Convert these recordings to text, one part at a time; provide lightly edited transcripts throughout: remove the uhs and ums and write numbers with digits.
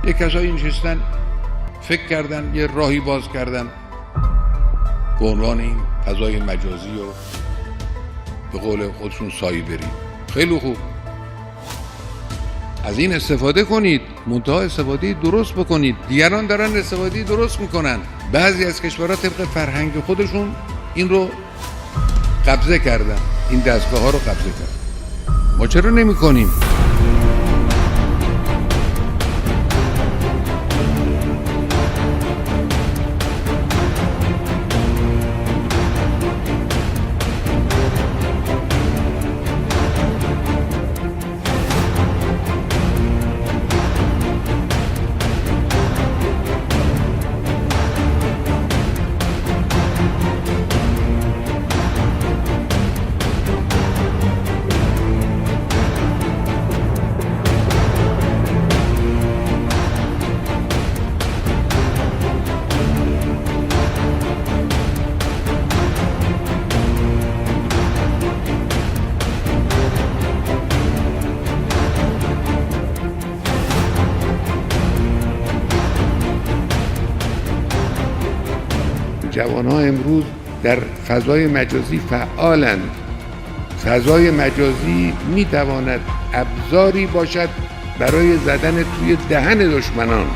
یک کسایی نشستن فکر کردن یه راهی باز کردن به عنوان این فضای مجازی و به قول خودشون سایبری. خیلی خوب، از این استفاده کنید، منتها استفاده درست بکنید. دیگران دارن استفاده درست میکنن. بعضی از کشورها طبق فرهنگ خودشون این رو قبضه کردن، این دستگاه ها رو قبضه کردن. ما چرا نمی کنیم؟ جوان‌ها امروز در فضای مجازی فعالند. فضای مجازی می‌تواند ابزاری باشد برای زدن توی دهن دشمنان.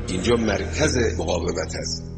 اینجا مرکز مقاومت است.